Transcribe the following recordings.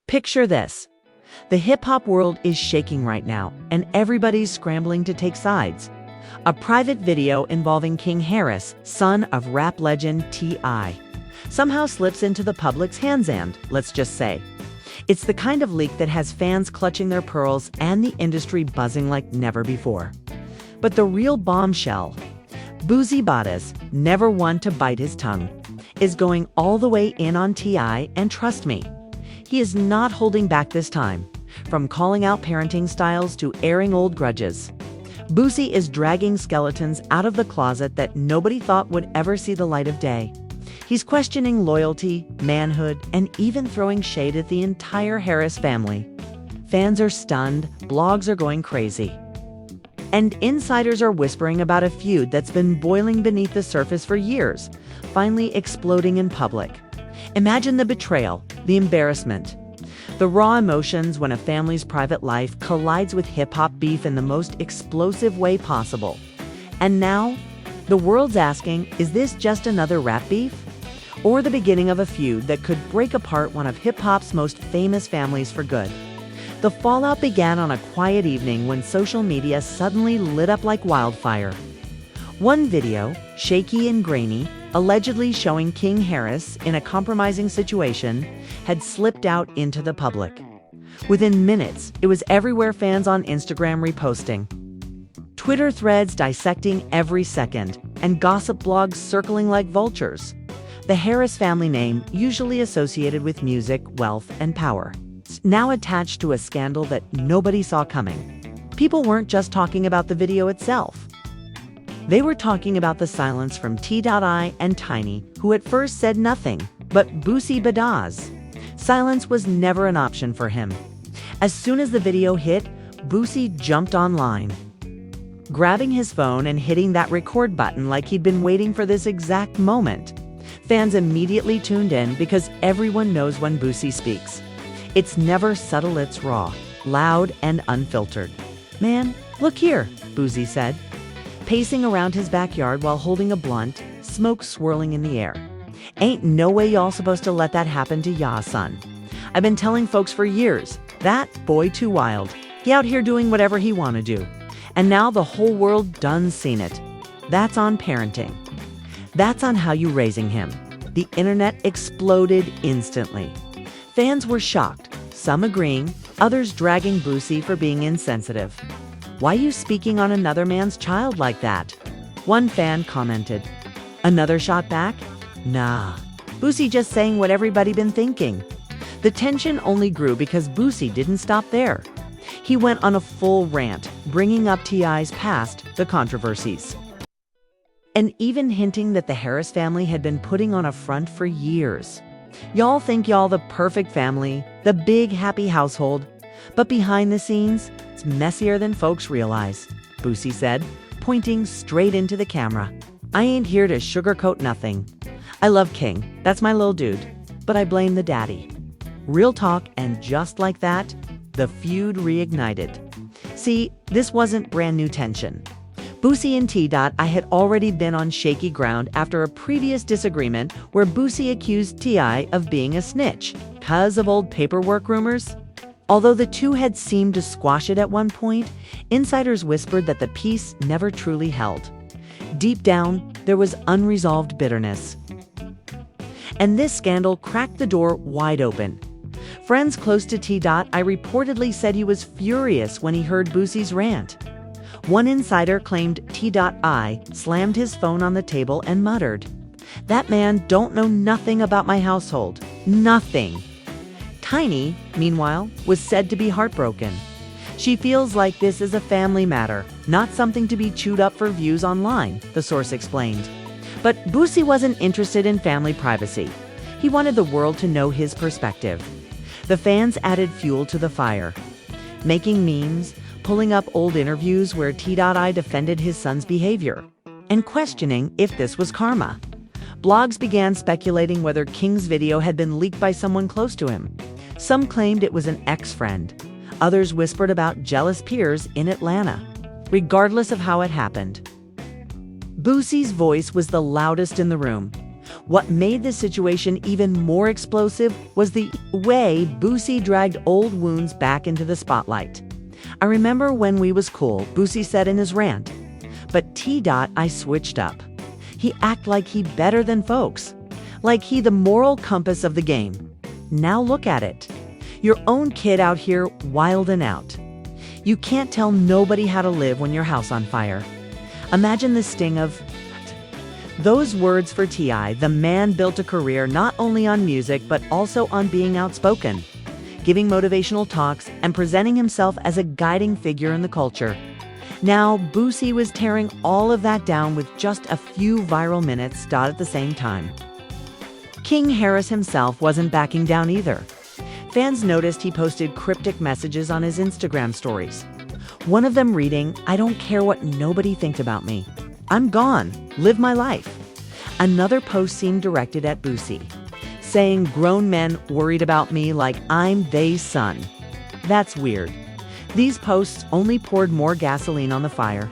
Picture this. The hip-hop world is shaking right now, and everybody's scrambling to take sides. A private video involving King Harris, son of rap legend T.I., somehow slips into the public's hands and, let's just say, it's the kind of leak that has fans clutching their pearls and the industry buzzing like never before. But the real bombshell, Boosie Badazz, never one to bite his tongue, is going all the way in on T.I., and trust me, he is not holding back this time. From calling out parenting styles to airing old grudges, Boosie is dragging skeletons out of the closet that nobody thought would ever see the light of day. He's questioning loyalty, manhood, and even throwing shade at the entire Harris family. Fans are stunned, blogs are going crazy. And insiders are whispering about a feud that's been boiling beneath the surface for years, finally exploding in public. Imagine the betrayal, the embarrassment, the raw emotions when a family's private life collides with hip-hop beef in the most explosive way possible. And now, the world's asking, is this just another rap beef? Or the beginning of a feud that could break apart one of hip-hop's most famous families for good? The fallout began on a quiet evening when social media suddenly lit up like wildfire. One video, shaky and grainy, allegedly showing King Harris in a compromising situation, had slipped out into the public. Within minutes, it was everywhere, fans on Instagram reposting, Twitter threads dissecting every second, and gossip blogs circling like vultures. The Harris family name, usually associated with music, wealth, and power, now attached to a scandal that nobody saw coming. People weren't just talking about the video itself. They were talking about the silence from T.I. and Tiny, who at first said nothing, but Boosie Badazz. Silence was never an option for him. As soon as the video hit, Boosie jumped online, grabbing his phone and hitting that record button like he'd been waiting for this exact moment. Fans immediately tuned in because everyone knows when Boosie speaks. It's never subtle, it's raw, loud, and unfiltered. "Man, look here," Boosie said, pacing around his backyard while holding a blunt, smoke swirling in the air. "Ain't no way y'all supposed to let that happen to ya, son. I've been telling folks for years, that boy too wild. He out here doing whatever he wanna do. And now the whole world done seen it. That's on parenting. That's on how you raising him." The internet exploded instantly. Fans were shocked, some agreeing, others dragging Boosie for being insensitive. "Why you speaking on another man's child like that?" One fan commented. Another shot back, "Nah, Boosie just saying what everybody been thinking." The tension only grew because Boosie didn't stop there. He went on a full rant, bringing up T.I.'s past, the controversies, and even hinting that the Harris family had been putting on a front for years. "Y'all think y'all the perfect family, the big happy household, but behind the scenes, it's messier than folks realize," Boosie said, pointing straight into the camera. "I ain't here to sugarcoat nothing. I love King, that's my little dude, but I blame the daddy." Real talk, and just like that, the feud reignited. See, this wasn't brand new tension. Boosie and T.I. had already been on shaky ground after a previous disagreement where Boosie accused T.I. of being a snitch, 'cause of old paperwork rumors. Although the two had seemed to squash it at one point, insiders whispered that the peace never truly held. Deep down, there was unresolved bitterness. And this scandal cracked the door wide open. Friends close to T.I. reportedly said he was furious when he heard Boosie's rant. One insider claimed T.I. slammed his phone on the table and muttered, "That man don't know nothing about my household. Nothing." Tiny, meanwhile, was said to be heartbroken. "She feels like this is a family matter, not something to be chewed up for views online," the source explained. But Boosie wasn't interested in family privacy. He wanted the world to know his perspective. The fans added fuel to the fire, making memes, pulling up old interviews where T.I. defended his son's behavior, and questioning if this was karma. Blogs began speculating whether King's video had been leaked by someone close to him. Some claimed it was an ex-friend. Others whispered about jealous peers in Atlanta. Regardless of how it happened, Boosie's voice was the loudest in the room. What made the situation even more explosive was the way Boosie dragged old wounds back into the spotlight. "I remember when we was cool," Boosie said in his rant. But I switched up. He act like he better than folks. Like he the moral compass of the game. Now look at it. Your own kid out here wildin' out. You can't tell nobody how to live when your house on fire. Imagine the sting of those words for T.I., the man built a career not only on music but also on being outspoken, giving motivational talks and presenting himself as a guiding figure in the culture. Now, Boosie was tearing all of that down with just a few viral minutes at the same time. King Harris himself wasn't backing down either. Fans noticed he posted cryptic messages on his Instagram stories. One of them reading, "I don't care what nobody thinks about me. I'm gone. Live my life." Another post seemed directed at Boosie, saying, "Grown men worried about me like I'm they son." That's weird. These posts only poured more gasoline on the fire,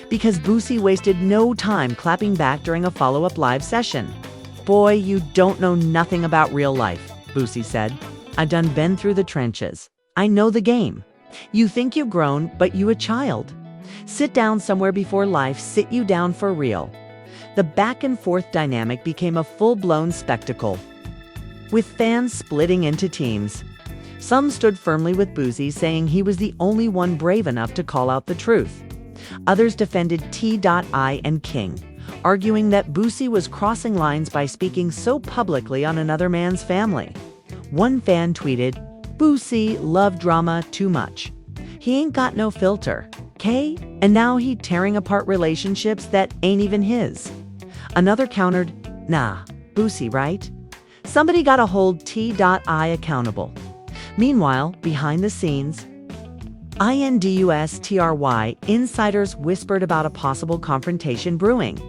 because Boosie wasted no time clapping back during a follow-up live session. "Boy, you don't know nothing about real life," Boosie said. "I done been through the trenches. I know the game. You think you've grown, but you a child. Sit down somewhere before life sit you down for real." The back and forth dynamic became a full-blown spectacle, with fans splitting into teams. Some stood firmly with Boosie, saying he was the only one brave enough to call out the truth. Others defended T.I. and King, arguing that Boosie was crossing lines by speaking so publicly on another man's family. One fan tweeted, "Boosie love drama too much. He ain't got no filter, K? And now he tearing apart relationships that ain't even his." Another countered, "Nah, Boosie, right? Somebody gotta hold T.I. accountable." Meanwhile, behind the scenes, insiders whispered about a possible confrontation brewing.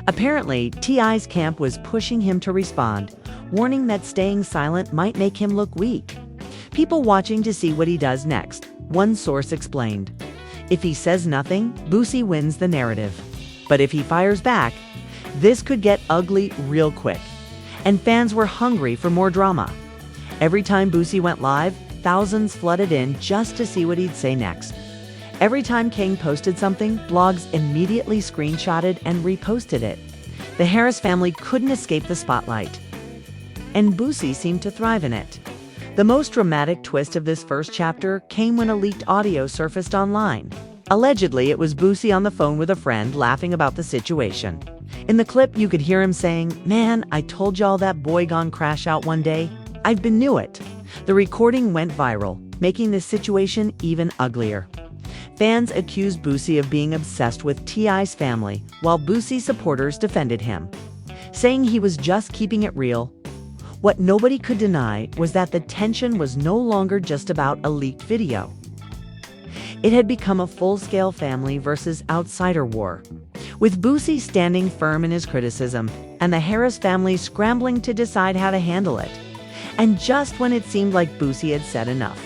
Apparently, T.I.'s camp was pushing him to respond, warning that staying silent might make him look weak. People watching to see what he does next, one source explained. If he says nothing, Boosie wins the narrative. But if he fires back, this could get ugly real quick. And fans were hungry for more drama. Every time Boosie went live, thousands flooded in just to see what he'd say next. Every time King posted something, blogs immediately screenshotted and reposted it. The Harris family couldn't escape the spotlight, and Boosie seemed to thrive in it. The most dramatic twist of this first chapter came when a leaked audio surfaced online. Allegedly, it was Boosie on the phone with a friend laughing about the situation. In the clip, you could hear him saying, "Man, I told y'all that boy gone crash out one day. I've been knew it." The recording went viral, making the situation even uglier. Fans accused Boosie of being obsessed with T.I.'s family, while Boosie supporters defended him, saying he was just keeping it real. What nobody could deny was that the tension was no longer just about a leaked video. It had become a full-scale family versus outsider war, with Boosie standing firm in his criticism and the Harris family scrambling to decide how to handle it. And just when it seemed like Boosie had said enough,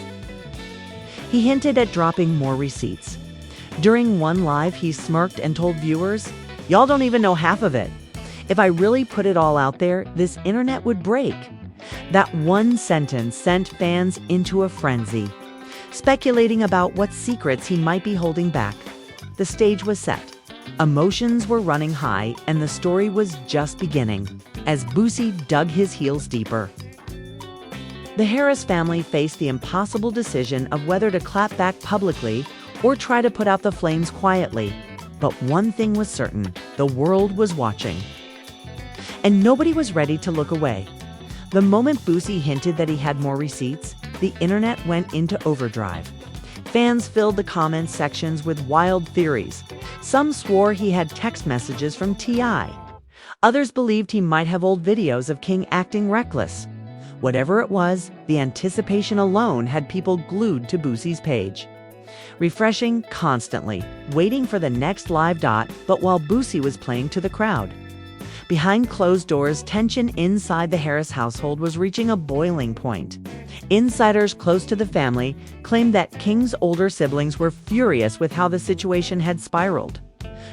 he hinted at dropping more receipts. During one live, he smirked and told viewers, "Y'all don't even know half of it. If I really put it all out there, this internet would break." That one sentence sent fans into a frenzy, speculating about what secrets he might be holding back. The stage was set. Emotions were running high, and the story was just beginning as Boosie dug his heels deeper. The Harris family faced the impossible decision of whether to clap back publicly or try to put out the flames quietly. But one thing was certain: the world was watching, and nobody was ready to look away. The moment Boosie hinted that he had more receipts, the internet went into overdrive. Fans filled the comments sections with wild theories. Some swore he had text messages from T.I. Others believed he might have old videos of King acting reckless. Whatever it was, the anticipation alone had people glued to Boosie's page, refreshing constantly, waiting for the next live dot, but while Boosie was playing to the crowd. Behind closed doors, tension inside the Harris household was reaching a boiling point. Insiders close to the family claimed that King's older siblings were furious with how the situation had spiraled.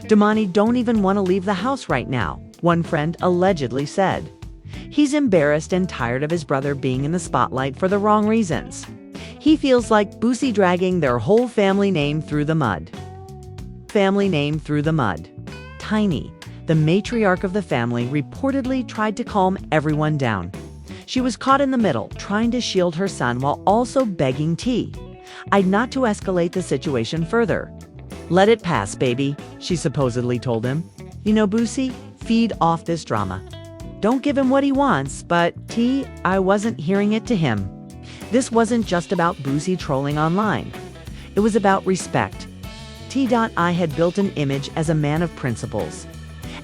"Damani don't even want to leave the house right now," one friend allegedly said. He's embarrassed and tired of his brother being in the spotlight for the wrong reasons. He feels like Boosie dragging their whole family name through the mud. Family name through the mud. Tiny, the matriarch of the family, reportedly tried to calm everyone down. She was caught in the middle, trying to shield her son while also begging T. I'd not to escalate the situation further. Let it pass, baby, she supposedly told him. You know, Boosie, feed off this drama. Don't give him what he wants, but T, I wasn't hearing it to him. This wasn't just about Boosie trolling online. It was about respect. T.I had built an image as a man of principles.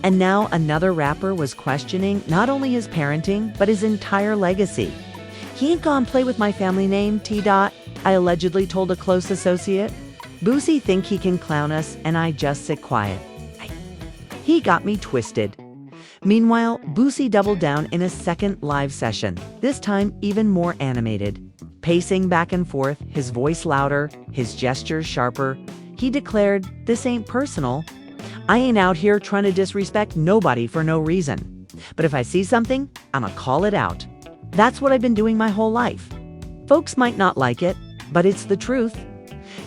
And now another rapper was questioning not only his parenting, but his entire legacy. He ain't gonna play with my family name, T.I allegedly told a close associate. Boosie think he can clown us, and I just sit quiet. He got me twisted. Meanwhile, Boosie doubled down in a second live session, this time even more animated. Pacing back and forth, his voice louder, his gestures sharper, he declared, "This ain't personal. I ain't out here trying to disrespect nobody for no reason. But if I see something, I'ma call it out. That's what I've been doing my whole life. Folks might not like it, but it's the truth.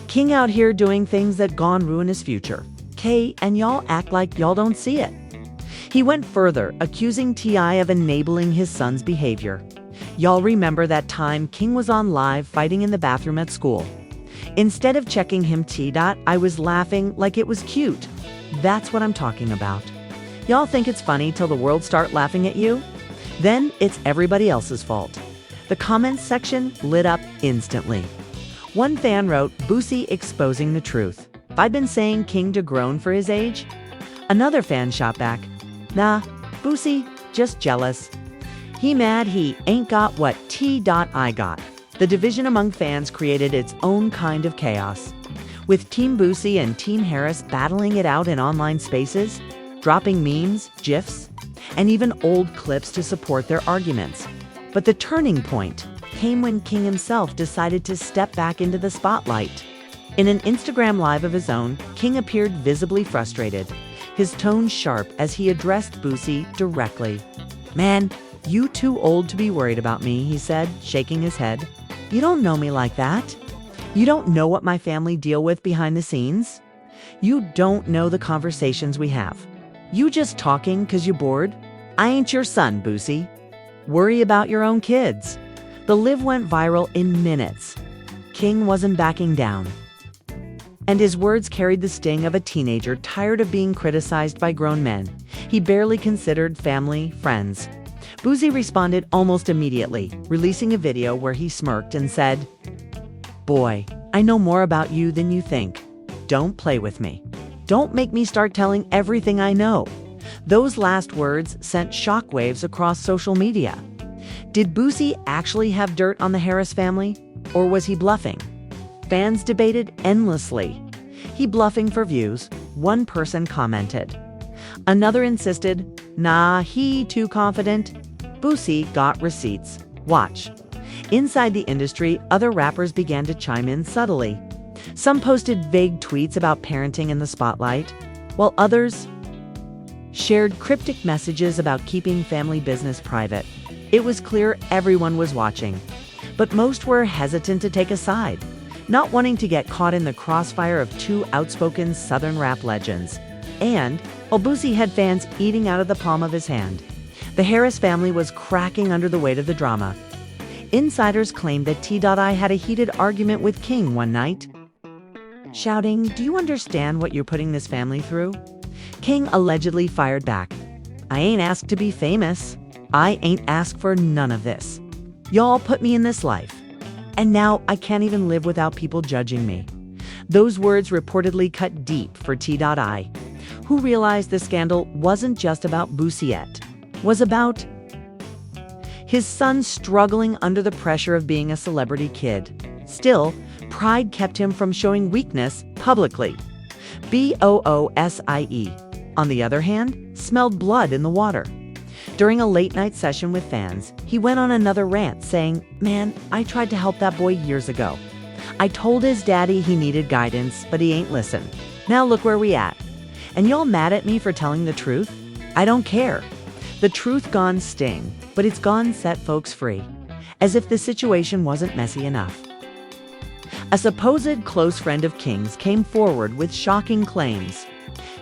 King out here doing things that gon' ruin his future. K, and y'all act like y'all don't see it." He went further, accusing T.I of enabling his son's behavior. Y'all remember that time King was on live fighting in the bathroom at school. Instead of checking him, I was laughing like it was cute. That's what I'm talking about. Y'all think it's funny till the world start laughing at you? Then it's everybody else's fault. The comments section lit up instantly. One fan wrote, "Boosie exposing the truth. I've been saying King to groan for his age." Another fan shot back, "Nah, Boosie, just jealous. He mad he ain't got what T.I got." The division among fans created its own kind of chaos, with Team Boosie and Team Harris battling it out in online spaces, dropping memes, GIFs, and even old clips to support their arguments. But the turning point came when King himself decided to step back into the spotlight. In an Instagram live of his own, King appeared visibly frustrated, his tone sharp as he addressed Boosie directly. "Man, you too old to be worried about me," he said, shaking his head. "You don't know me like that. You don't know what my family deal with behind the scenes. You don't know the conversations we have. You just talking 'cause you bored? I ain't your son, Boosie. Worry about your own kids." The live went viral in minutes. King wasn't backing down. And his words carried the sting of a teenager tired of being criticized by grown men he barely considered family, friends. Boosie responded almost immediately, releasing a video where he smirked and said, "Boy, I know more about you than you think. Don't play with me. Don't make me start telling everything I know." Those last words sent shockwaves across social media. Did Boosie actually have dirt on the Harris family, or was he bluffing? Fans debated endlessly. "He bluffing for views," one person commented. Another insisted, "Nah, he too confident." Boosie got receipts. Watch. Inside the industry, other rappers began to chime in subtly. Some posted vague tweets about parenting in the spotlight, while others shared cryptic messages about keeping family business private. It was clear everyone was watching, but most were hesitant to take a side, not wanting to get caught in the crossfire of two outspoken Southern rap legends. And, while Boosie had fans eating out of the palm of his hand, the Harris family was cracking under the weight of the drama. Insiders claimed that T.I had a heated argument with King one night, shouting, "Do you understand what you're putting this family through?" King allegedly fired back, "I ain't asked to be famous. I ain't asked for none of this. Y'all put me in this life, and now I can't even live without people judging me." Those words reportedly cut deep for T.I, who realized the scandal wasn't just about Boosie yet, was about his son struggling under the pressure of being a celebrity kid. Still, pride kept him from showing weakness publicly. Boosie, on the other hand, smelled blood in the water. During a late-night session with fans, he went on another rant saying, "Man, I tried to help that boy years ago. I told his daddy he needed guidance, but he ain't listened. Now look where we at. And y'all mad at me for telling the truth? I don't care. The truth gone sting, but it's gone set folks free, as if the situation wasn't messy enough. A supposed close friend of King's came forward with shocking claims.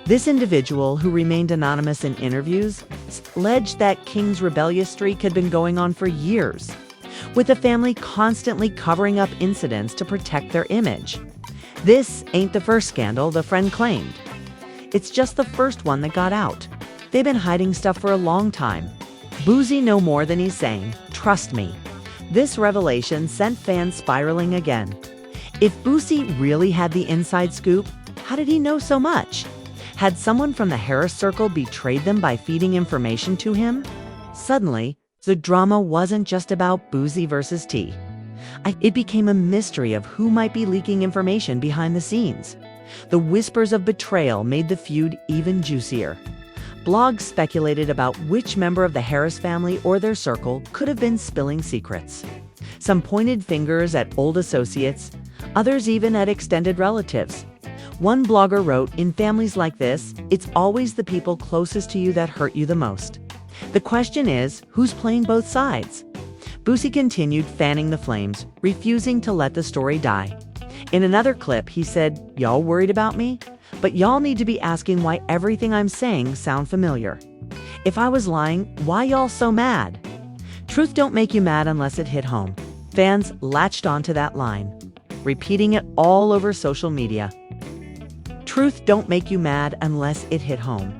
This individual, who remained anonymous in interviews, alleged that King's rebellious streak had been going on for years, with the family constantly covering up incidents to protect their image. This ain't the first scandal, the friend claimed. It's just the first one that got out. They've been hiding stuff for a long time. Boosie know more than he's saying, trust me. This revelation sent fans spiraling again. If Boosie really had the inside scoop, how did he know so much? Had someone from the Harris circle betrayed them by feeding information to him? Suddenly, the drama wasn't just about Boosie versus T. It became a mystery of who might be leaking information behind the scenes. The whispers of betrayal made the feud even juicier. Blogs speculated about which member of the Harris family or their circle could have been spilling secrets. Some pointed fingers at old associates, others even at extended relatives. One blogger wrote, "In families like this, it's always the people closest to you that hurt you the most. The question is, who's playing both sides?" Boosie continued fanning the flames, refusing to let the story die. In another clip, he said, "Y'all worried about me? But y'all need to be asking why everything I'm saying sound familiar. If I was lying, why y'all so mad?" Truth don't make you mad unless it hit home. Fans latched onto that line, repeating it all over social media. Truth don't make you mad unless it hit home.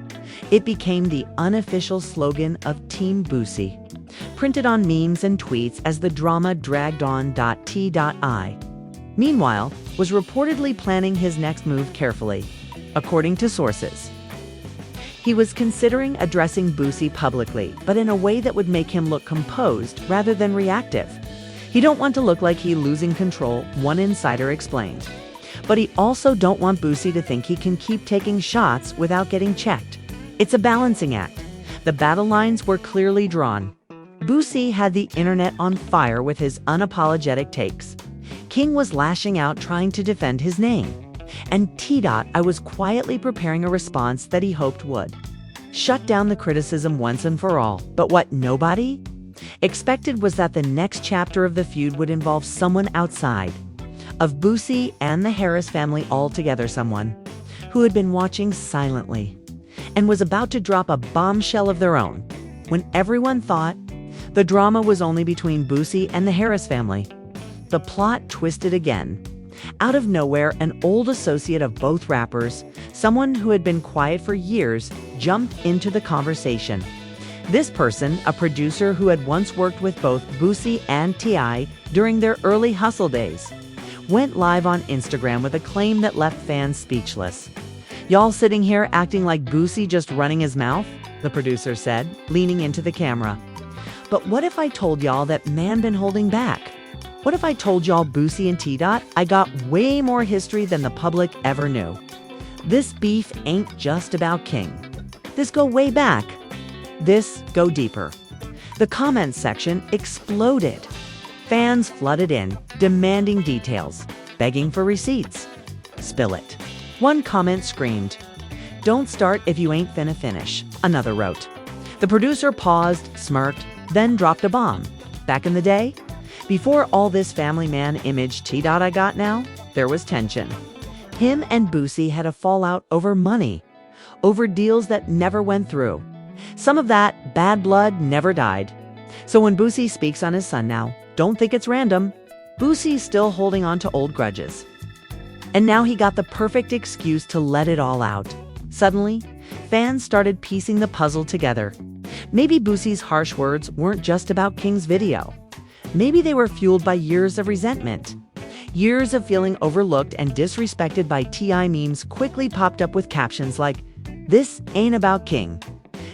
It became the unofficial slogan of Team Boosie, printed on memes and tweets as the drama dragged on. T.I. meanwhile, was reportedly planning his next move carefully, according to sources. He was considering addressing Boosie publicly, but in a way that would make him look composed rather than reactive. He don't want to look like he losing control, one insider explained. But he also don't want Boosie to think he can keep taking shots without getting checked. It's a balancing act. The battle lines were clearly drawn. Boosie had the internet on fire with his unapologetic takes. King was lashing out trying to defend his name. And I was quietly preparing a response that he hoped would shut down the criticism once and for all. But what nobody expected was that the next chapter of the feud would involve someone outside of Boosie and the Harris family altogether, someone who had been watching silently and was about to drop a bombshell of their own. When everyone thought the drama was only between Boosie and the Harris family, the plot twisted again. Out of nowhere, an old associate of both rappers, someone who had been quiet for years, jumped into the conversation. This person, a producer who had once worked with both Boosie and T.I. during their early hustle days, went live on Instagram with a claim that left fans speechless. "Y'all sitting here acting like Boosie just running his mouth?" the producer said, leaning into the camera. "But what if I told y'all that man been holding back? What if I told y'all Boosie and T-Dot, I got way more history than the public ever knew? This beef ain't just about King. This go way back. This go deeper." The comments section exploded. Fans flooded in, demanding details, begging for receipts. "Spill it." One comment screamed. "Don't start if you ain't finna finish," another wrote. The producer paused, smirked, then dropped a bomb. Back in the day, before all this family man image T-Dot I got now, there was tension. Him and Boosie had a fallout over money, over deals that never went through. Some of that bad blood never died. So when Boosie speaks on his son now, don't think it's random. Boosie's still holding on to old grudges. And now he got the perfect excuse to let it all out. Suddenly, fans started piecing the puzzle together. Maybe Boosie's harsh words weren't just about King's video. Maybe they were fueled by years of resentment. Years of feeling overlooked and disrespected by T.I. memes quickly popped up with captions like, "This ain't about King.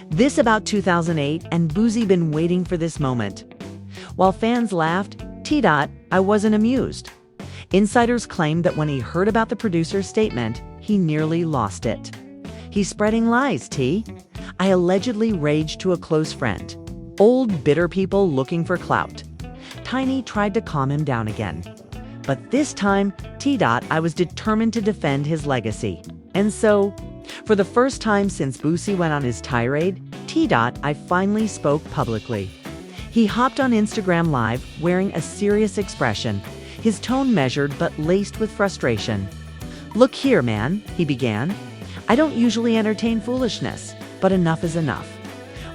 This about 2008 and Boosie been waiting for this moment." While fans laughed, T-Dot, I wasn't amused. Insiders claimed that when he heard about the producer's statement, he nearly lost it. "He's spreading lies, T. I allegedly raged to a close friend. Old bitter people looking for clout." Tiny tried to calm him down again. But this time, T-Dot, I was determined to defend his legacy. And so, for the first time since Boosie went on his tirade, I finally spoke publicly. He hopped on Instagram Live wearing a serious expression, his tone measured but laced with frustration. "Look here, man," he began. "I don't usually entertain foolishness, but enough is enough.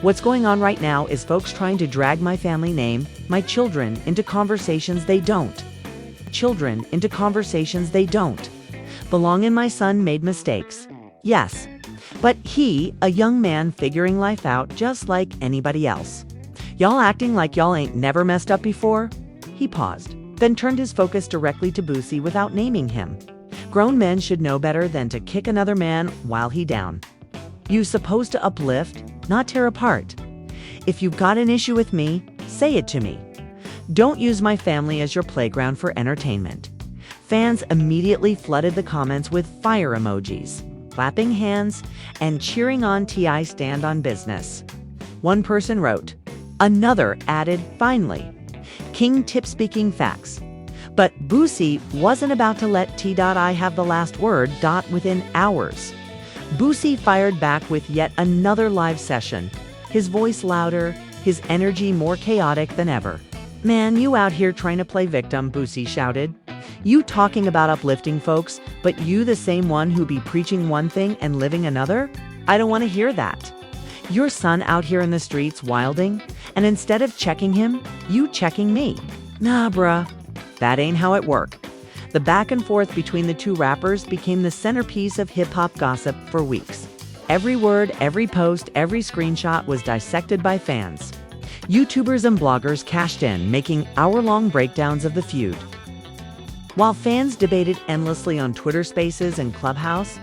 What's going on right now is folks trying to drag my family name, my children, into conversations they don't. Belong in. My son made mistakes. Yes. But he, a young man figuring life out just like anybody else. Y'all acting like y'all ain't never messed up before?" He paused, then turned his focus directly to Boosie without naming him. Grown men should know better than to kick another man while he down. You supposed to uplift, not tear apart. If you've got an issue with me, say it to me. Don't use my family as your playground for entertainment. Fans immediately flooded the comments with fire emojis, clapping hands, and cheering on T.I.'s stand on business. One person wrote, another added, "Finally, King tip speaking facts." But Boosie wasn't about to let T.I. have the last word. Within hours, Boosie fired back with yet another live session, his voice louder, his energy more chaotic than ever. "Man, you out here trying to play victim," Boosie shouted. "You talking about uplifting folks, but you the same one who be preaching one thing and living another? I don't want to hear that. Your son out here in the streets wilding, and instead of checking him, you checking me. Nah, bruh. That ain't how it work." The back and forth between the two rappers became the centerpiece of hip-hop gossip for weeks. Every word, every post, every screenshot was dissected by fans. YouTubers and bloggers cashed in, making hour-long breakdowns of the feud. While fans debated endlessly on Twitter Spaces and Clubhouse,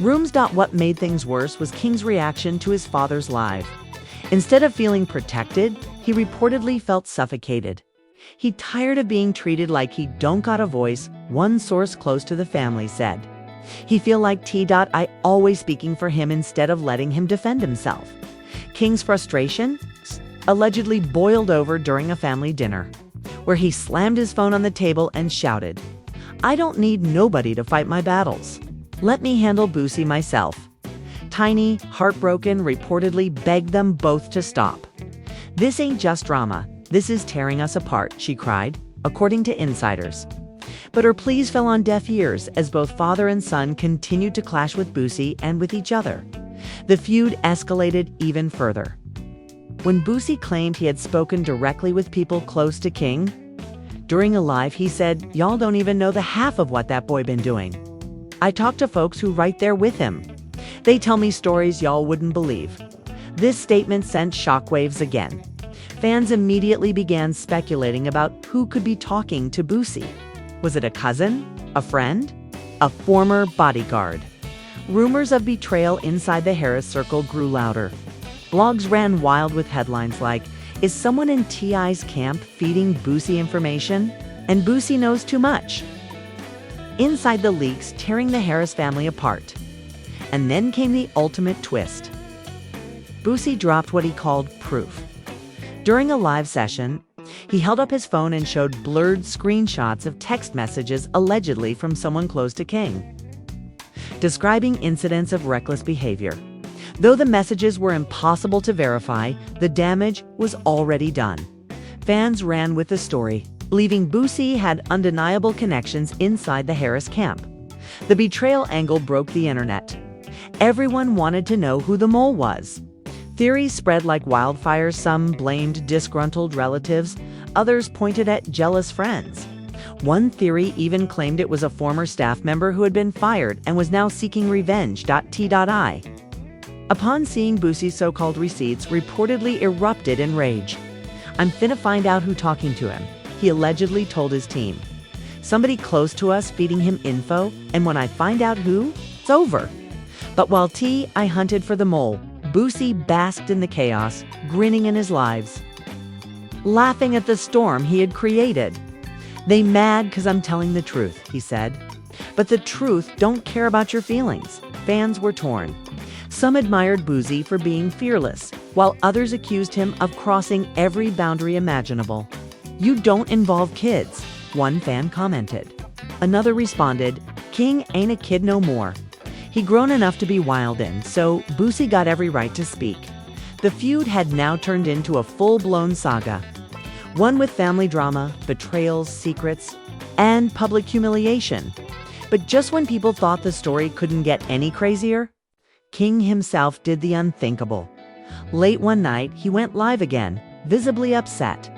rooms. What made things worse was King's reaction to his father's live. Instead of feeling protected, he reportedly felt suffocated. He tired of being treated like he don't got a voice, one source close to the family said. He feel like T.I. always speaking for him instead of letting him defend himself. King's frustration allegedly boiled over during a family dinner, where he slammed his phone on the table and shouted, "I don't need nobody to fight my battles. Let me handle Boosie myself." Tiny, heartbroken, reportedly begged them both to stop. "This ain't just drama. This is tearing us apart," she cried, according to insiders. But her pleas fell on deaf ears as both father and son continued to clash with Boosie and with each other. The feud escalated even further. When Boosie claimed he had spoken directly with people close to King, during a live he said, "Y'all don't even know the half of what that boy been doing. I talked to folks who right there with him. They tell me stories y'all wouldn't believe." This statement sent shockwaves again. Fans immediately began speculating about who could be talking to Boosie. Was it a cousin? A friend? A former bodyguard? Rumors of betrayal inside the Harris circle grew louder. Blogs ran wild with headlines like, "Is someone in T.I.'s camp feeding Boosie information? And Boosie knows too much." Inside the leaks tearing the Harris family apart. And then came the ultimate twist. Boosie dropped what he called proof. During a live session, he held up his phone and showed blurred screenshots of text messages allegedly from someone close to King, describing incidents of reckless behavior. Though the messages were impossible to verify, the damage was already done. Fans ran with the story, believing Boosie had undeniable connections inside the Harris camp. The betrayal angle broke the internet. Everyone wanted to know who the mole was. Theories spread like wildfire. Some blamed disgruntled relatives, others pointed at jealous friends. One theory even claimed it was a former staff member who had been fired and was now seeking revenge. T.I. Upon seeing Boosie's so-called receipts, reportedly erupted in rage. "I'm finna find out who talking to him," he allegedly told his team. "Somebody close to us feeding him info, and when I find out who, it's over." But while T.I. hunted for the mole, Boosie basked in the chaos, grinning in his lives, laughing at the storm he had created. "They mad 'cause I'm telling the truth," he said. But the truth don't care about your feelings. Fans were torn. Some admired Boosie for being fearless, while others accused him of crossing every boundary imaginable. "You don't involve kids," one fan commented. Another responded, "King ain't a kid no more. He grown enough to be wild in, so Boosie got every right to speak." The feud had now turned into a full-blown saga, one with family drama, betrayals, secrets, and public humiliation. But just when people thought the story couldn't get any crazier, King himself did the unthinkable. Late one night, he went live again, visibly upset,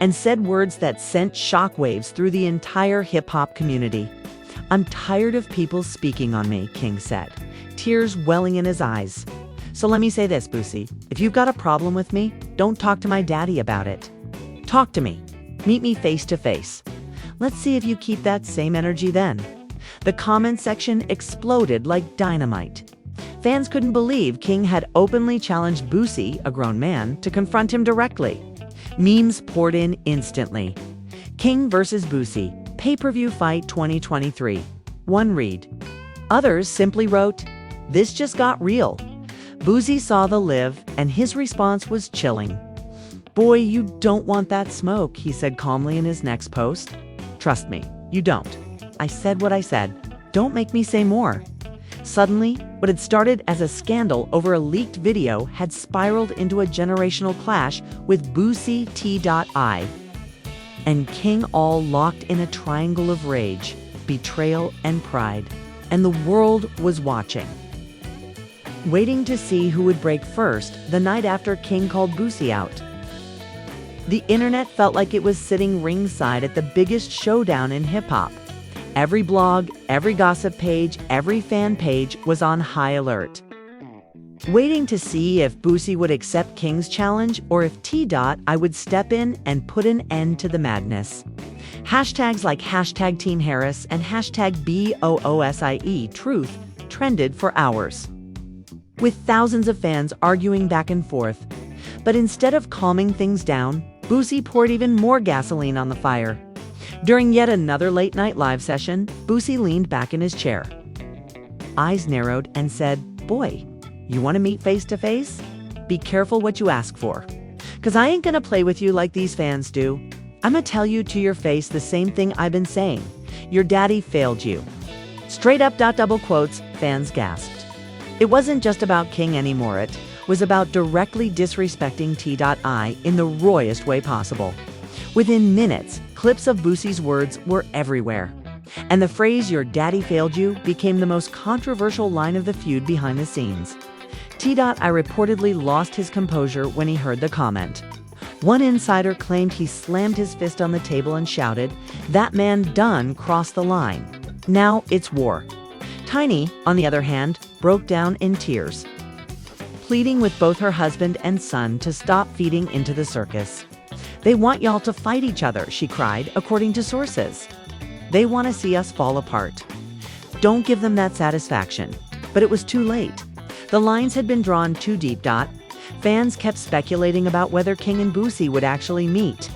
and said words that sent shockwaves through the entire hip-hop community. "I'm tired of people speaking on me," King said, tears welling in his eyes. "So let me say this, Boosie. If you've got a problem with me, don't talk to my daddy about it. Talk to me. Meet me face to face. Let's see if you keep that same energy then." The comment section exploded like dynamite. Fans couldn't believe King had openly challenged Boosie, a grown man, to confront him directly. Memes poured in instantly. King vs. Boosie, pay-per-view fight 2023. One read. Others simply wrote, "This just got real." Boosie saw the live, and his response was chilling. "Boy, you don't want that smoke," he said calmly in his next post. "Trust me, you don't. I said what I said. Don't make me say more." Suddenly, what had started as a scandal over a leaked video had spiraled into a generational clash with Boosie T.I. and King, all locked in a triangle of rage, betrayal, and pride. And the world was watching, waiting to see who would break first the night after King called Boosie out. The internet felt like it was sitting ringside at the biggest showdown in hip-hop. Every blog, every gossip page, every fan page was on high alert, waiting to see if Boosie would accept King's challenge or if T.I would step in and put an end to the madness. Hashtags like hashtag Team Harris and hashtag BOOSIE Truth trended for hours, with thousands of fans arguing back and forth. But instead of calming things down, Boosie poured even more gasoline on the fire. During yet another late-night live session, Boosie leaned back in his chair, eyes narrowed, and said, "Boy, you want to meet face-to-face? Be careful what you ask for. 'Cause I ain't gonna play with you like these fans do. I'ma tell you to your face the same thing I've been saying. Your daddy failed you." Straight up, double quotes, fans gasped. It wasn't just about King anymore. It was about directly disrespecting T.I in the royest way possible. Within minutes, clips of Boosie's words were everywhere, and the phrase "your daddy failed you" became the most controversial line of the feud behind the scenes. T.I reportedly lost his composure when he heard the comment. One insider claimed he slammed his fist on the table and shouted, "That man done crossed the line. Now it's war." Tiny, on the other hand, broke down in tears, pleading with both her husband and son to stop feeding into the circus. "They want y'all to fight each other," she cried, according to sources. "They want to see us fall apart. Don't give them that satisfaction." But it was too late. The lines had been drawn too deep. Fans kept speculating about whether King and Boosie would actually meet.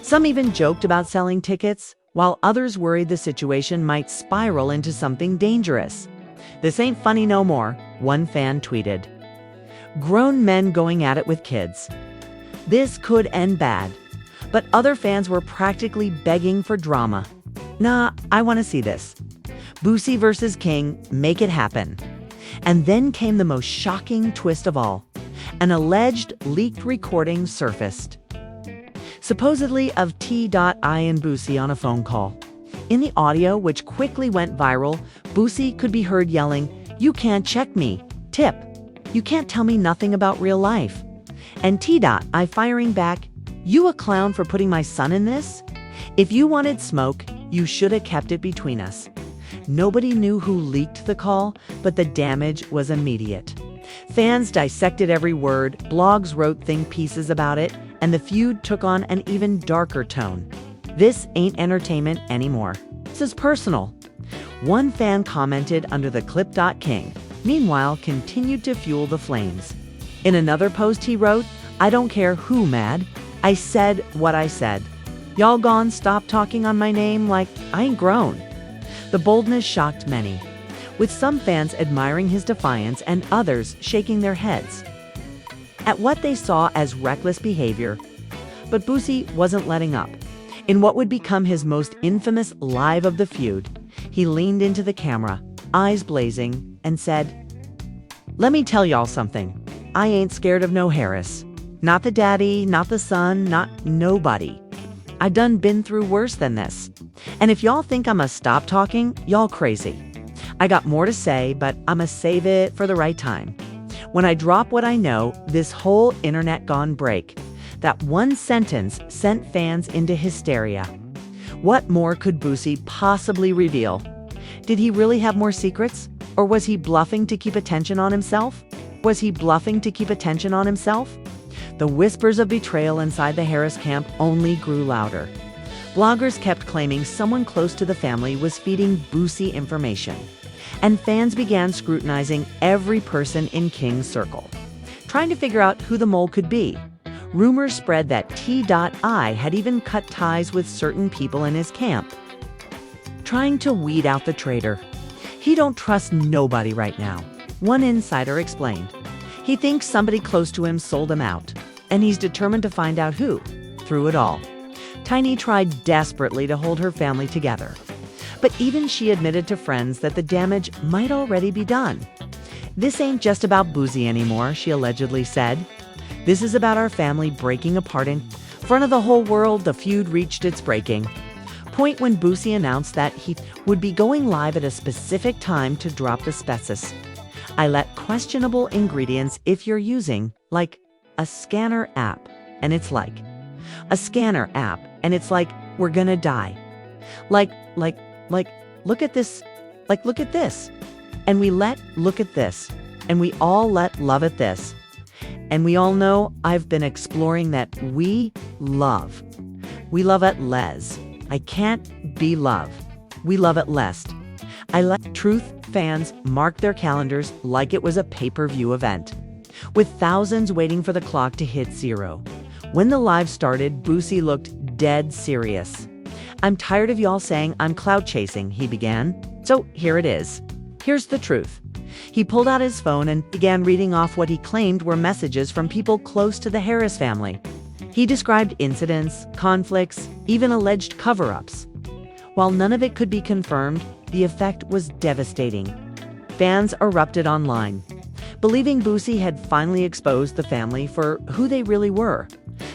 Some even joked about selling tickets, while others worried the situation might spiral into something dangerous. "This ain't funny no more," one fan tweeted. "Grown men going at it with kids. This could end bad." But other fans were practically begging for drama. "Nah, I want to see this. Boosie versus King, make it happen." And then came the most shocking twist of all. An alleged leaked recording surfaced, supposedly of T.I and Boosie on a phone call. In the audio, which quickly went viral, Boosie could be heard yelling, "You can't check me. Tip. You can't tell me nothing about real life." And T.I firing back, "You a clown for putting my son in this? If you wanted smoke, you should have kept it between us." Nobody knew who leaked the call, but the damage was immediate. Fans dissected every word, blogs wrote think pieces about it, and the feud took on an even darker tone. "This ain't entertainment anymore. This is personal." One fan commented under the clip. King, meanwhile, continued to fuel the flames. In another post he wrote, "I don't care who mad. I said what I said. Y'all gone stop talking on my name like I ain't grown." The boldness shocked many, with some fans admiring his defiance and others shaking their heads at what they saw as reckless behavior. But Boosie wasn't letting up. In what would become his most infamous live of the feud, he leaned into the camera, eyes blazing, and said, "Let me tell y'all something. I ain't scared of no Harris. Not the daddy, not the son, not nobody. I done been through worse than this. And if y'all think I'ma stop talking, y'all crazy. I got more to say, but I'ma save it for the right time. When I drop what I know, this whole internet gone break. That one sentence sent fans into hysteria. What more could Boosie possibly reveal? Did he really have more secrets? Or was he bluffing to keep attention on himself? The whispers of betrayal inside the Harris camp only grew louder. Bloggers kept claiming someone close to the family was feeding Boosie information. And fans began scrutinizing every person in King's circle, trying to figure out who the mole could be. Rumors spread that T.I. had even cut ties with certain people in his camp, trying to weed out the traitor. He don't trust nobody right now, one insider explained. He thinks somebody close to him sold him out, and he's determined to find out who, through it all. Tiny tried desperately to hold her family together, but even she admitted to friends that the damage might already be done. This ain't just about Boosie anymore, she allegedly said. This is about our family breaking apart in front of the whole world. The feud reached its breaking point when Boosie announced that he would be going live at a specific time to drop the species. I let questionable ingredients if you're using, like, a scanner app, and it's like, we're gonna die. Like, look at this. Look at this. And we let look at this. And we all let love at this. And we all know I've been exploring that we love. We love at les. I can't be love. We love at lest. I let truth fans mark their calendars like it was a pay-per-view event, with thousands waiting for the clock to hit 0. When the live started, Boosie looked dead serious. I'm tired of y'all saying I'm clout chasing, he began. So here it is. Here's the truth. He pulled out his phone and began reading off what he claimed were messages from people close to the Harris family. He described incidents, conflicts, even alleged cover-ups. While none of it could be confirmed, the effect was devastating. Fans erupted online, believing Boosie had finally exposed the family for who they really were.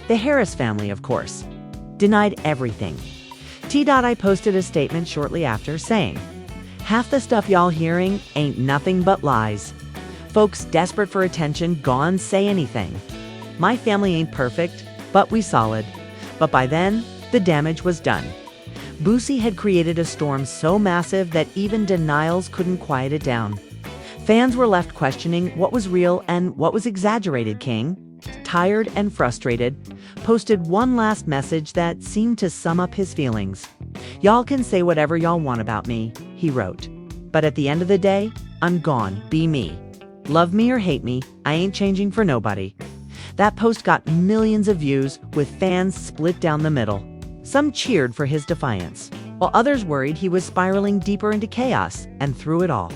The Harris family, of course, denied everything. T.I. posted a statement shortly after saying, "Half the stuff y'all hearing ain't nothing but lies. Folks desperate for attention gone say anything. My family ain't perfect, but we solid." But by then, the damage was done. Boosie had created a storm so massive that even denials couldn't quiet it down. Fans were left questioning what was real and what was exaggerated. King, tired and frustrated, posted one last message that seemed to sum up his feelings. "Y'all can say whatever y'all want about me," he wrote. "But at the end of the day, I'm gone. Be me. Love me or hate me, I ain't changing for nobody." That post got millions of views, with fans split down the middle. Some cheered for his defiance, while others worried he was spiraling deeper into chaos. And through it all,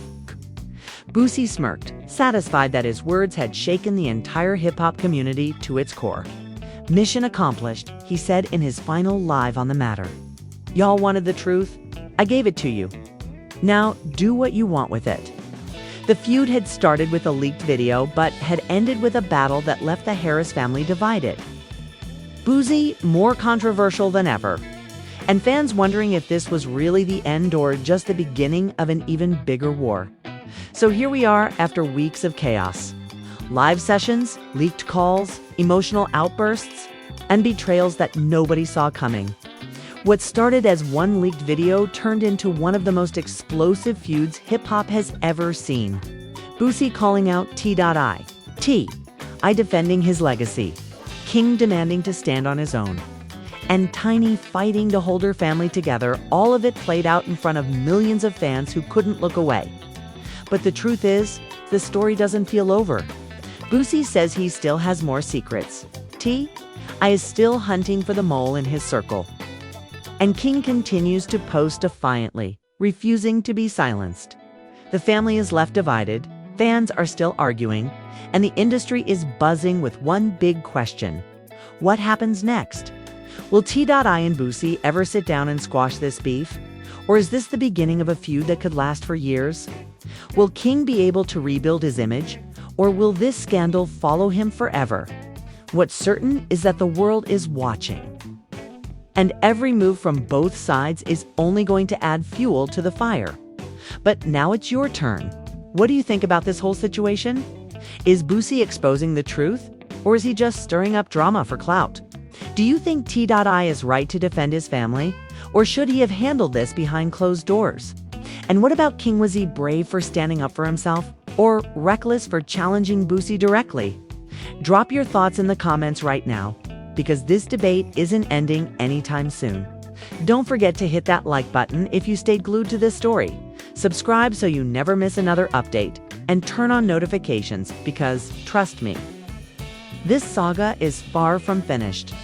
Boosie smirked, satisfied that his words had shaken the entire hip-hop community to its core. "Mission accomplished," he said in his final live on the matter. "Y'all wanted the truth? I gave it to you. Now do what you want with it." The feud had started with a leaked video, but had ended with a battle that left the Harris family divided. Boosie more controversial than ever, and fans wondering if this was really the end or just the beginning of an even bigger war. So here we are after weeks of chaos. Live sessions, leaked calls, emotional outbursts, and betrayals that nobody saw coming. What started as one leaked video turned into one of the most explosive feuds hip-hop has ever seen. Boosie calling out T.I. defending his legacy. King demanding to stand on his own. And Tiny fighting to hold her family together. All of it played out in front of millions of fans who couldn't look away. But the truth is, the story doesn't feel over. Boosie says he still has more secrets. T.I. is still hunting for the mole in his circle. And King continues to post defiantly, refusing to be silenced. The family is left divided, fans are still arguing, and the industry is buzzing with one big question. What happens next? Will T.I. and Boosie ever sit down and squash this beef? Or is this the beginning of a feud that could last for years? Will King be able to rebuild his image? Or will this scandal follow him forever? What's certain is that the world is watching. And every move from both sides is only going to add fuel to the fire. But now it's your turn. What do you think about this whole situation? Is Boosie exposing the truth? Or is he just stirring up drama for clout? Do you think T.I is right to defend his family? Or should he have handled this behind closed doors? And what about King? Was he brave for standing up for himself? Or reckless for challenging Boosie directly? Drop your thoughts in the comments right now, because this debate isn't ending anytime soon. Don't forget to hit that like button if you stayed glued to this story. Subscribe so you never miss another update, and turn on notifications because, trust me, this saga is far from finished.